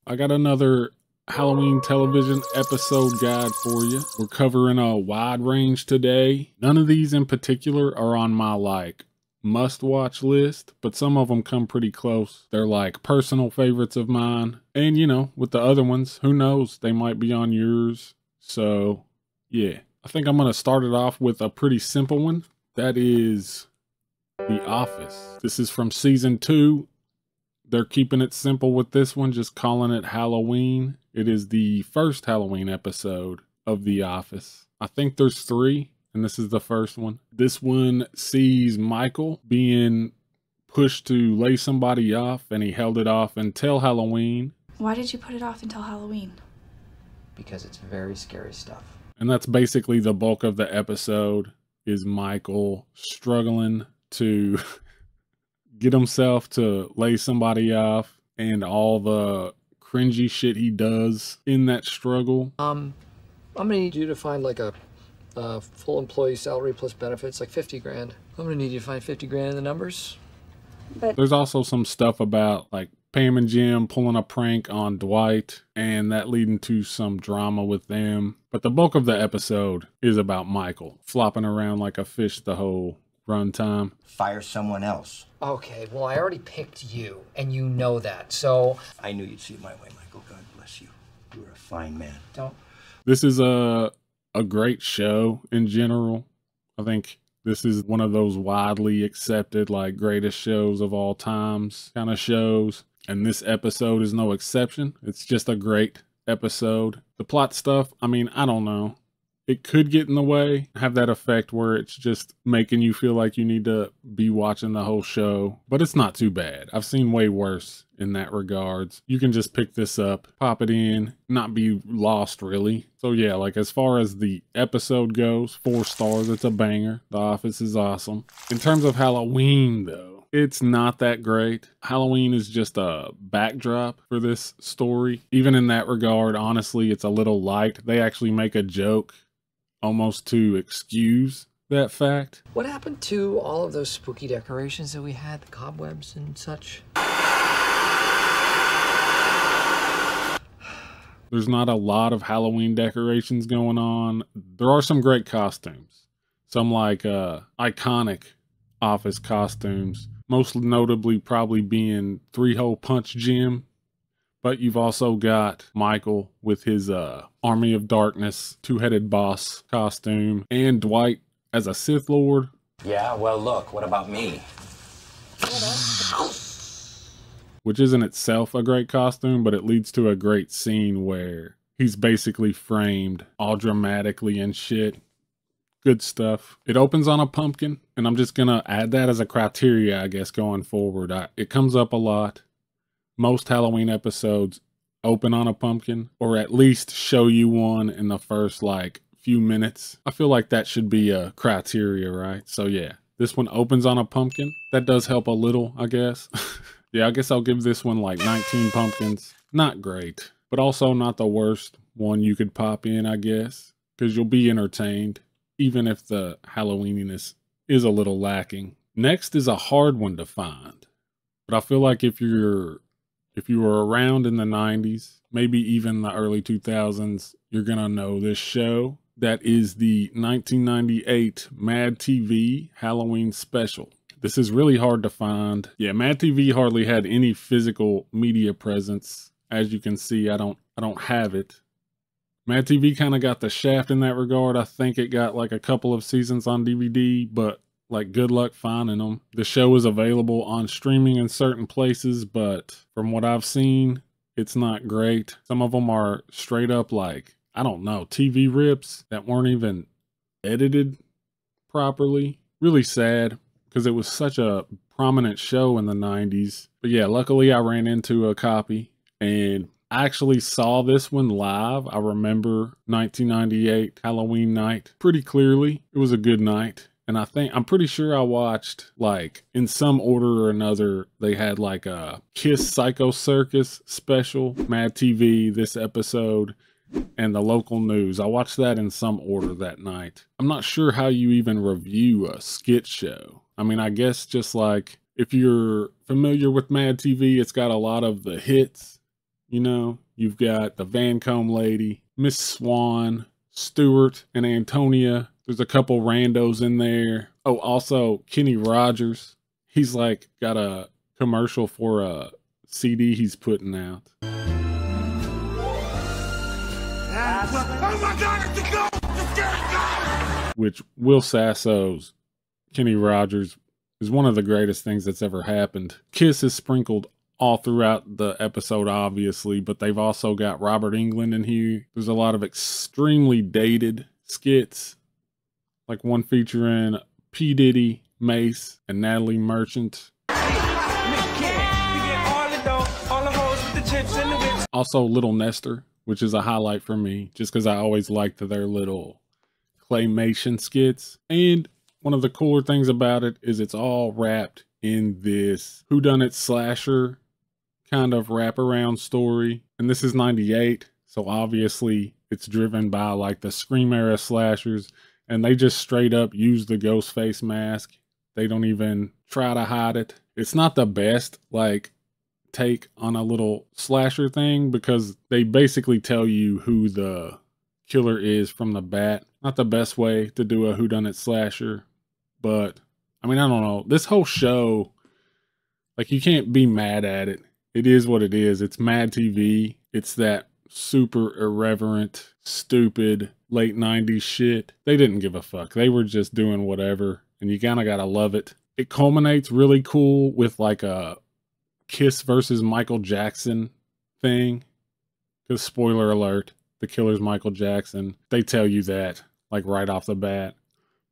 I got another Halloween television episode guide for you. We're covering a wide range today. None of these in particular are on my must-watch list, but some of them come pretty close. They're like personal favorites of mine. And with the other ones, who knows? They might be on yours. So, yeah. I think I'm going to start it off with a pretty simple one. That is The Office. This is from season 2. They're keeping it simple with this one, just calling it Halloween. It is the first Halloween episode of The Office. I think there's 3, and this is the first one. This one sees Michael being pushed to lay somebody off, and he held it off until Halloween. Why did you put it off until Halloween? Because it's very scary stuff. And that's basically the bulk of the episode, is Michael struggling to get himself to lay somebody off and all the cringy shit he does in that struggle. I'm gonna need you to find like a full employee salary plus benefits, like 50 grand. I'm gonna need you to find 50 grand in the numbers. But there's also some stuff about like Pam and Jim pulling a prank on Dwight and that leading to some drama with them. But the bulk of the episode is about Michael flopping around like a fish the whole runtime. Fire someone else. Okay, well, I already picked you, and you know that, so... I knew you'd see it my way, Michael. God bless you. You were a fine man. Don't... This is a great show in general. I think this is one of those widely accepted, like, greatest shows of all times kind of shows. And this episode is no exception. It's just a great episode. The plot stuff, I mean, I don't know. It could get in the way, have that effect where it's just making you feel like you need to be watching the whole show, but it's not too bad. I've seen way worse in that regards. You can just pick this up, pop it in, not be lost really. So yeah, like as far as the episode goes, 4 stars, it's a banger. The Office is awesome. In terms of Halloween though, it's not that great. Halloween is just a backdrop for this story. Even in that regard, honestly, it's a little light. They actually make a joke almost to excuse that fact. What happened to all of those spooky decorations that we had, the cobwebs and such? There's not a lot of Halloween decorations going on. There are some great costumes. Some like iconic Office costumes. Most notably probably being 3-Hole Punch Jim. But you've also got Michael with his Army of Darkness, 2-headed boss costume, and Dwight as a Sith Lord. Yeah, well, look, what about me? Which isn't itself a great costume, but it leads to a great scene where he's basically framed all dramatically and shit. Good stuff. It opens on a pumpkin, and I'm just gonna add that as a criteria, I guess, going forward. It comes up a lot. Most Halloween episodes open on a pumpkin, or at least show you one in the first like few minutes. I feel like that should be a criteria, right? So yeah, this one opens on a pumpkin. That does help a little, I guess. Yeah, I guess I'll give this one like 19 pumpkins. Not great, but also not the worst one you could pop in, I guess, because you'll be entertained, even if the Halloweeniness is a little lacking. Next is a hard one to find, but I feel like if you were around in the 90s, maybe even the early 2000s, you're gonna know this show. That is the 1998 Mad TV Halloween special. This is really hard to find. Yeah, Mad TV hardly had any physical media presence. As you can see, I don't have it. Mad TV kind of got the shaft in that regard. I think it got like a couple of seasons on DVD, but like good luck finding them. The show is available on streaming in certain places, but from what I've seen, it's not great. Some of them are straight up like, I don't know, TV rips that weren't even edited properly. Really sad, because it was such a prominent show in the 90s. But yeah, luckily I ran into a copy, and I actually saw this one live. I remember 1998 Halloween night pretty clearly. It was a good night. And I'm pretty sure I watched, like, in some order or another, they had like a Kiss Psycho Circus special, Mad TV, this episode, and the local news. I watched that in some order that night. I'm not sure how you even review a skit show. I mean, I guess just like, if you're familiar with Mad TV, it's got a lot of the hits, You know, you've got the Vancombe lady, Miss Swan, Stewart, and Antonia. There's a couple randos in there. Oh, also Kenny Rogers. He's like got a commercial for a CD he's putting out. Oh my God, it's a ghost! It's a scary ghost! Which Will Sasso's Kenny Rogers is one of the greatest things that's ever happened. Kiss is sprinkled all throughout the episode, obviously, but they've also got Robert Englund in here. There's a lot of extremely dated skits, like one featuring P. Diddy, Mace, and Natalie Merchant. Also Little Nestor, which is a highlight for me, just because I always liked their little claymation skits. And one of the cooler things about it is it's all wrapped in this whodunit slasher kind of wraparound story. And this is 98, so obviously it's driven by like the Scream era slashers, and they just straight up use the ghost face mask. They don't even try to hide it. It's not the best like take on a little slasher thing, because they basically tell you who the killer is from the bat. Not the best way to do a whodunit slasher, but I mean, I don't know. This whole show, like, you can't be mad at it. It is what it is. It's Mad TV. It's that super irreverent, stupid, late 90s shit. They didn't give a fuck. They were just doing whatever, and you kind of gotta love it. It culminates really cool with like a Kiss versus Michael Jackson thing. Because spoiler alert, the killer's Michael Jackson. They tell you that like right off the bat.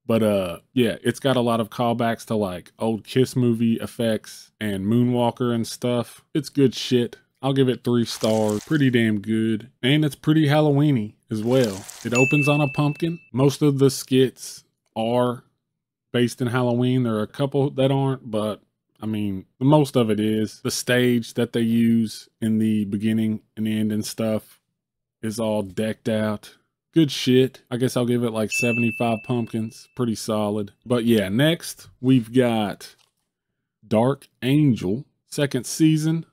But yeah, it's got a lot of callbacks to like old Kiss movie effects and Moonwalker and stuff. It's good shit. I'll give it 3 stars. Pretty damn good. And it's pretty Halloween-y as well. It opens on a pumpkin. Most of the skits are based in Halloween. There are a couple that aren't, but I mean, the most of it is. The stage that they use in the beginning and the end and stuff is all decked out. Good shit. I guess I'll give it like 75 pumpkins. Pretty solid. But yeah, next we've got Dark Angel, 2nd season.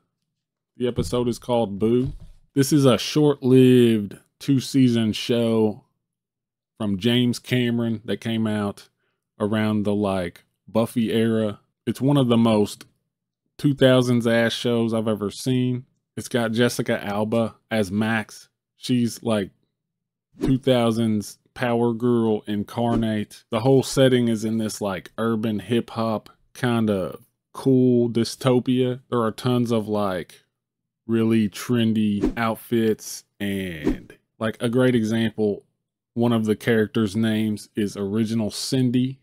The episode is called Boo. This is a short-lived 2-season show from James Cameron that came out around the like Buffy era. It's one of the most 2000s ass shows I've ever seen. It's got Jessica Alba as Max. She's like 2000s power girl incarnate. The whole setting is in this like urban hip hop kind of cool dystopia. There are tons of like really trendy outfits, and like a great example, one of the characters' names is Original Cindy.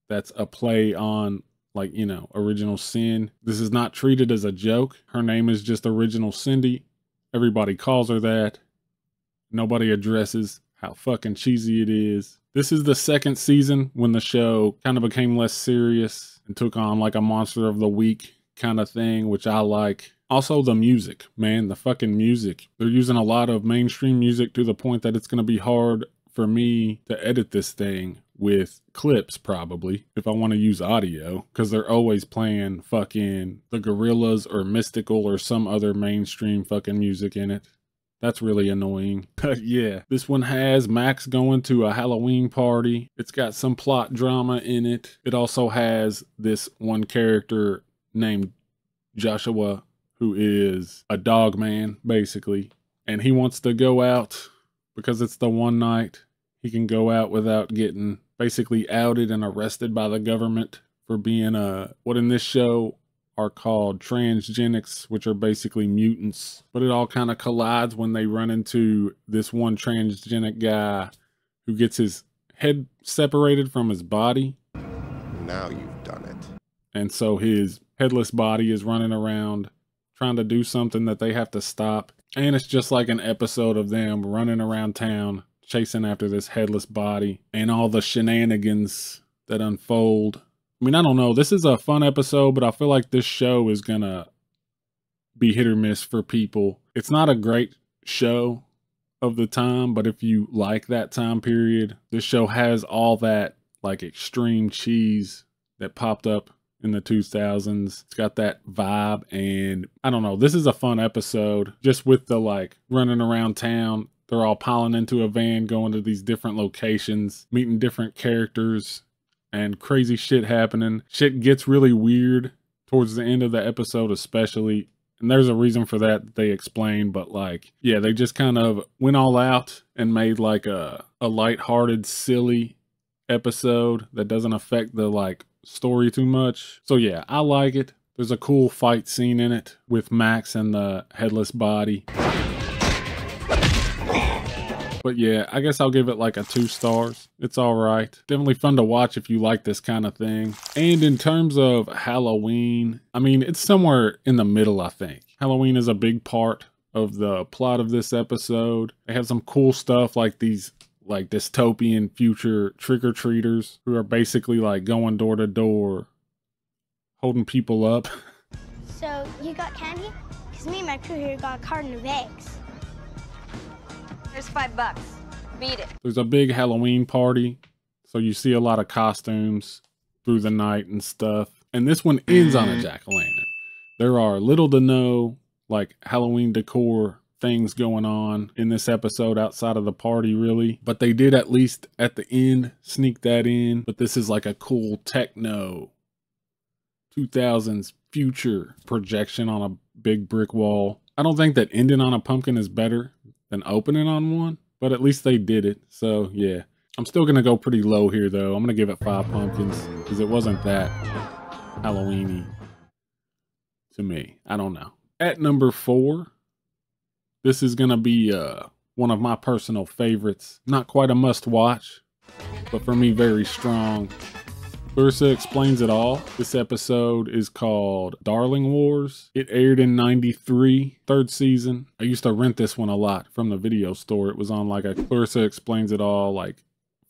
That's a play on like, you know, Original Sin. This is not treated as a joke. Her name is just Original Cindy. Everybody calls her that. Nobody addresses how fucking cheesy it is. This is the 2nd season when the show kind of became less serious and took on like a Monster of the Week kind of thing, which I like. Also the music, man, the fucking music. They're using a lot of mainstream music to the point that it's going to be hard for me to edit this thing with clips probably if I want to use audio, because they're always playing fucking the Gorillaz or Mystical or some other mainstream fucking music in it. That's really annoying. But yeah, this one has Max going to a Halloween party. It's got some plot drama in it. It also has this one character named Joshua, who is a dog man, basically. And he wants to go out because it's the one night he can go out without getting basically outed and arrested by the government for being what in this show are called transgenics, which are basically mutants. But it all kind of collides when they run into this one transgenic guy who gets his head separated from his body. Now you've done it. And so his headless body is running around trying to do something that they have to stop. And it's just like an episode of them running around town chasing after this headless body and all the shenanigans that unfold. I mean, I don't know. This is a fun episode, but I feel like this show is gonna be hit or miss for people. It's not a great show of the time, but if you like that time period, this show has all that like extreme cheese that popped up in the 2000s. It's got that vibe, and I don't know, this is a fun episode just with the like running around town. They're all piling into a van, going to these different locations, meeting different characters, and crazy shit happening. Shit gets really weird towards the end of the episode especially, and there's a reason for that they explain, but like, yeah, they just kind of went all out and made like a lighthearted, silly episode that doesn't affect the like story too much. So yeah, I like it. There's a cool fight scene in it with Max and the headless body. But yeah, I guess I'll give it like a 2 stars. It's all right. Definitely fun to watch if you like this kind of thing. And in terms of Halloween, I mean, it's somewhere in the middle, I think. Halloween is a big part of the plot of this episode. They have some cool stuff like these like dystopian future trick-or-treaters who are basically like going door to door, holding people up. So you got candy? Because me and my crew here got a carton of eggs. Here's $5. Beat it. There's a big Halloween party, so you see a lot of costumes through the night and stuff. And this one ends on a jack-o'-lantern. There are little to no like Halloween decor things going on in this episode outside of the party really, but they did at least at the end sneak that in. But this is like a cool techno 2000s future projection on a big brick wall. I don't think that ending on a pumpkin is better than opening on one, but at least they did it. So yeah, I'm still gonna go pretty low here though. I'm gonna give it 5 pumpkins because it wasn't that Halloween-y to me. I don't know. At number 4, this is gonna be one of my personal favorites. Not quite a must watch, but for me very strong. Clarissa Explains It All. This episode is called Darling Wars. It aired in '93, 3rd season. I used to rent this one a lot from the video store. It was on like a Clarissa Explains It All like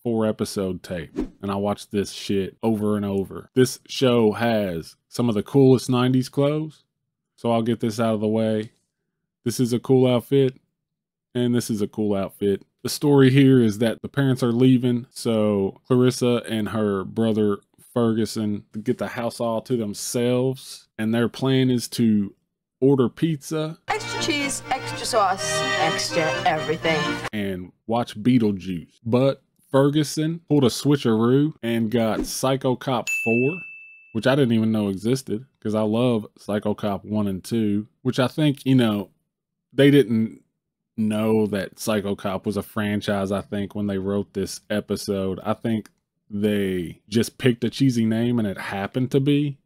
4-episode tape. And I watched this shit over and over. This show has some of the coolest 90s clothes. So I'll get this out of the way. This is a cool outfit. And this is a cool outfit. The story here is that the parents are leaving. So Clarissa and her brother Ferguson get the house all to themselves, and their plan is to order pizza, Extra cheese, extra sauce, extra everything. and watch Beetlejuice. But Ferguson pulled a switcheroo and got Psycho Cop 4, which I didn't even know existed because I love Psycho Cop 1 and 2, which I think, you know, they didn't know that Psycho Cop was a franchise. I think when they wrote this episode, I think they just picked a cheesy name and it happened to be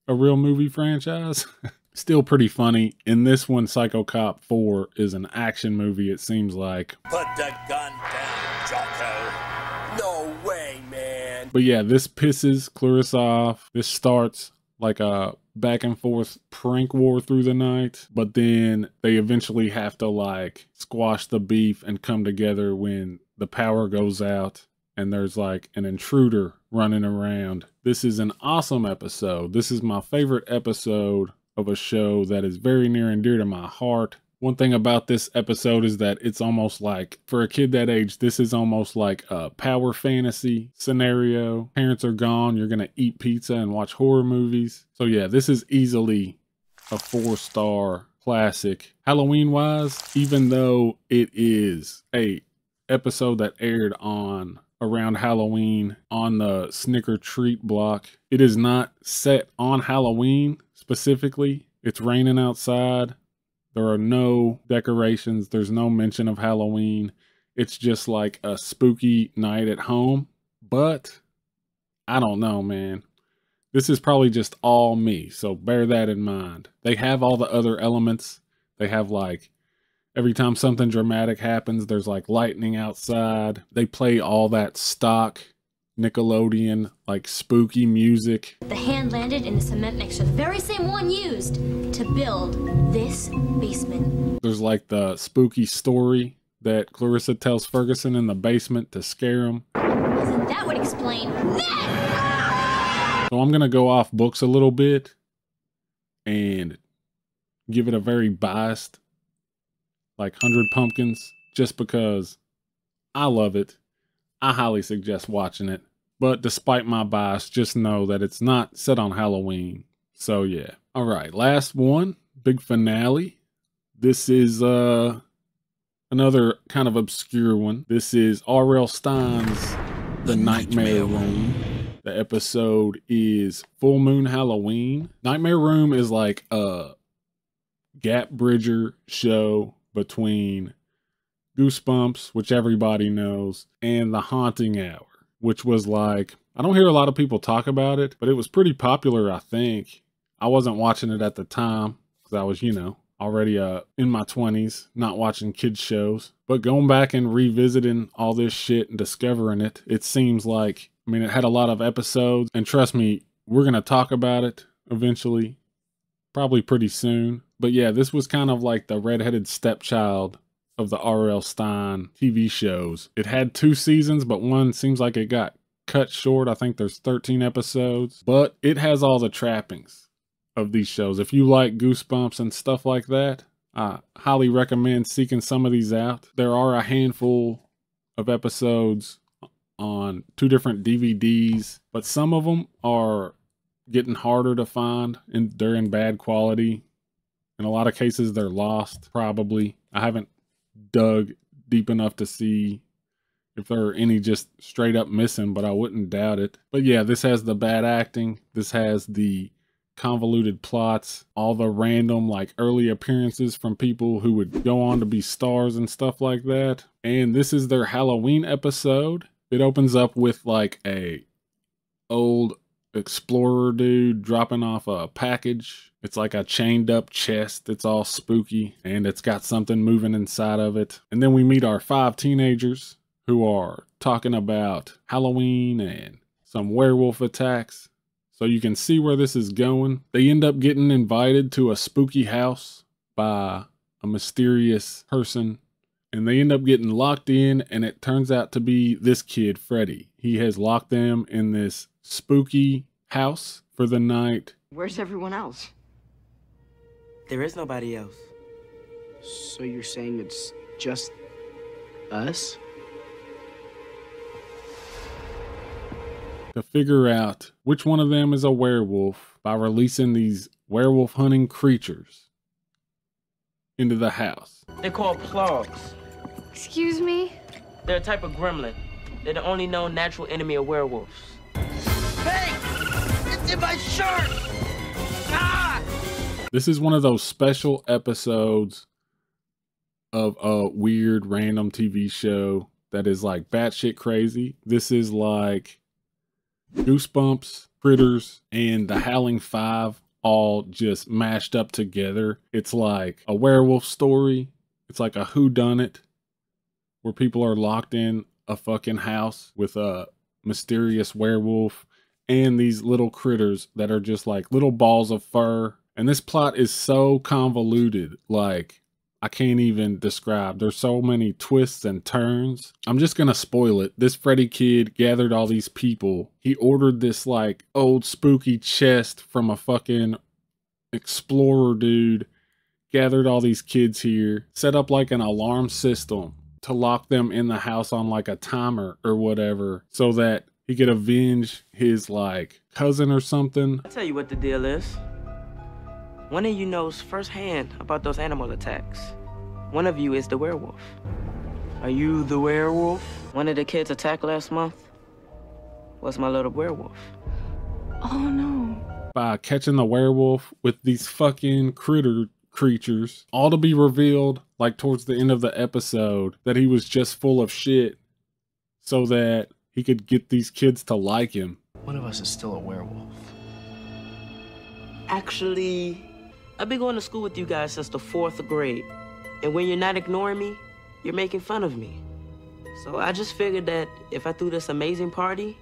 a real movie franchise. Still pretty funny. In this one, Psycho Cop 4 is an action movie, it seems like. Put the gun down, Jocko. No way, man. But yeah, this pisses Clarissa off. This starts like a back and forth prank war through the night, but then they eventually have to like squash the beef and come together when the power goes out and there's like an intruder running around. This is an awesome episode. This is my favorite episode of a show that is very near and dear to my heart. One thing about this episode is that it's almost like, for a kid that age, this is almost like a power fantasy scenario. Parents are gone, you're gonna eat pizza and watch horror movies. So yeah, this is easily a 4-star classic. Halloween wise, even though it is a episode that aired on around Halloween on the Snicker Treat block, it is not set on Halloween specifically. It's raining outside. There are no decorations. There's no mention of Halloween. It's just like a spooky night at home. But I don't know, man. This is probably just all me, so bear that in mind. They have all the other elements. They have like, every time something dramatic happens, there's like lightning outside. They play all that stock Nickelodeon, like spooky music. The hand landed in the cement mixer, the very same one used to build this basement. There's like the spooky story that Clarissa tells Ferguson in the basement to scare him. Isn't that would explain this? So I'm gonna go off books a little bit and give it a very biased, like 100 pumpkins, just because I love it. I highly suggest watching it. But despite my bias, just know that it's not set on Halloween. So yeah. All right, last one, big finale. This is another kind of obscure one. This is R.L. Stein's The Nightmare Room. The episode is Full Moon Halloween. Nightmare Room is like a gap bridger show between Goosebumps, which everybody knows, and The Haunting Hour, which was like, I don't hear a lot of people talk about it, but it was pretty popular, I think. I wasn't watching it at the time because I was, already in my 20s, not watching kids shows. But going back and revisiting all this shit and discovering it, it seems like, it had a lot of episodes, and trust me, we're going to talk about it eventually, probably pretty soon. But yeah, this was kind of like the redheaded stepchild of the R.L. Stine TV shows. It had 2 seasons, but one seems like it got cut short. I think there's 13 episodes, but it has all the trappings of these shows. If you like Goosebumps and stuff like that, I highly recommend seeking some of these out. There are a handful of episodes on 2 different DVDs, but some of them are getting harder to find and they're in bad quality. In a lot of cases, they're lost, probably. I haven't dug deep enough to see if there are any just straight up missing, but I wouldn't doubt it. But yeah, this has the bad acting. This has the convoluted plots, all the random like early appearances from people who would go on to be stars and stuff like that. And this is their Halloween episode. It opens up with like a old explorer dude dropping off a package. It's like a chained up chest. It's all spooky and it's got something moving inside of it. And then we meet our 5 teenagers who are talking about Halloween and some werewolf attacks. So you can see where this is going. They end up getting invited to a spooky house by a mysterious person. And they end up getting locked in, and it turns out to be this kid, Freddy. He has locked them in this spooky house for the night. Where's everyone else? There is nobody else. So you're saying it's just us? To figure out which one of them is a werewolf by releasing these werewolf hunting creatures into the house. They're called plogs. Excuse me? They're a type of gremlin. They're the only known natural enemy of werewolves. Hey! It's in my shirt! Ah! This is one of those special episodes of a weird random TV show that is like batshit crazy. This is like Goosebumps, Critters, and the Howling 5 all just mashed up together. It's like a werewolf story. It's like a whodunit where people are locked in a fucking house with a mysterious werewolf and these little critters that are just like little balls of fur. And this plot is so convoluted, like I can't even describe. There's so many twists and turns. I'm just gonna spoil it. This Freddy kid gathered all these people. He ordered this like old spooky chest from a fucking explorer dude, gathered all these kids here, set up like an alarm system to lock them in the house on like a timer or whatever so that he could avenge his like cousin or something. I'll tell you what the deal is. One of you knows firsthand about those animal attacks. One of you is the werewolf. Are you the werewolf? One of the kids attacked last month was my little werewolf. Oh no. By catching the werewolf with these fucking creatures, all to be revealed like towards the end of the episode that he was just full of shit so that he could get these kids to like him. One of us is still a werewolf. Actually, I've been going to school with you guys since the 4th grade. And when you're not ignoring me, you're making fun of me. So I just figured that if I threw this amazing party,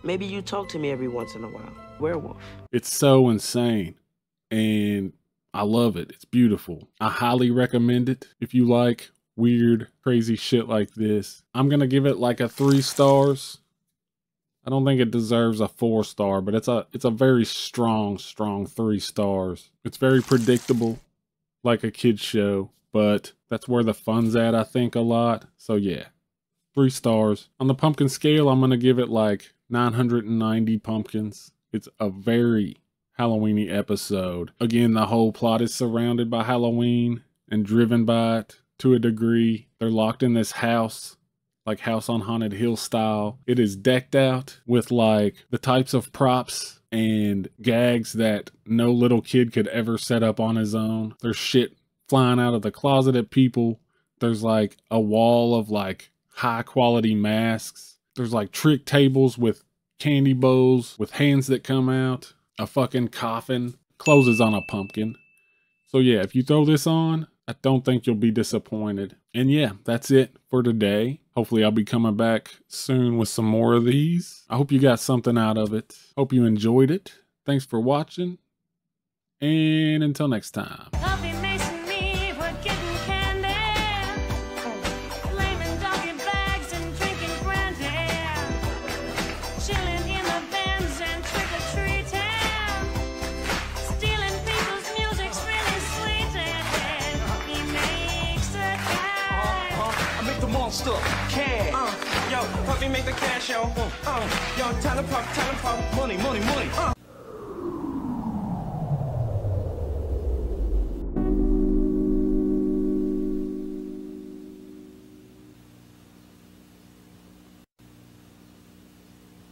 maybe you'd talk to me every once in a while. Werewolf. It's so insane. And I love it. It's beautiful. I highly recommend it if you like weird, crazy shit like this. I'm going to give it like a 3 stars. I don't think it deserves a 4-star, but it's a very strong 3 stars. It's very predictable, like a kid's show, but that's where the fun's at, I think, a lot. So yeah, 3 stars. On the pumpkin scale, I'm going to give it like 990 pumpkins. It's a very Halloween-y episode. Again, the whole plot is surrounded by Halloween and driven by it to a degree. They're locked in this house, like House on Haunted Hill style. It is decked out with like the types of props and gags that no little kid could ever set up on his own. There's shit flying out of the closet at people. There's like a wall of like high quality masks. There's like trick tables with candy bowls with hands that come out. A fucking coffin closes on a pumpkin. So yeah, if you throw this on, I don't think you'll be disappointed. And yeah, that's it for today. Hopefully I'll be coming back soon with some more of these. I hope you got something out of it. Hope you enjoyed it. Thanks for watching. And until next time. Yo, help me make the cash, yo. Yo, time to pump, money, money, money.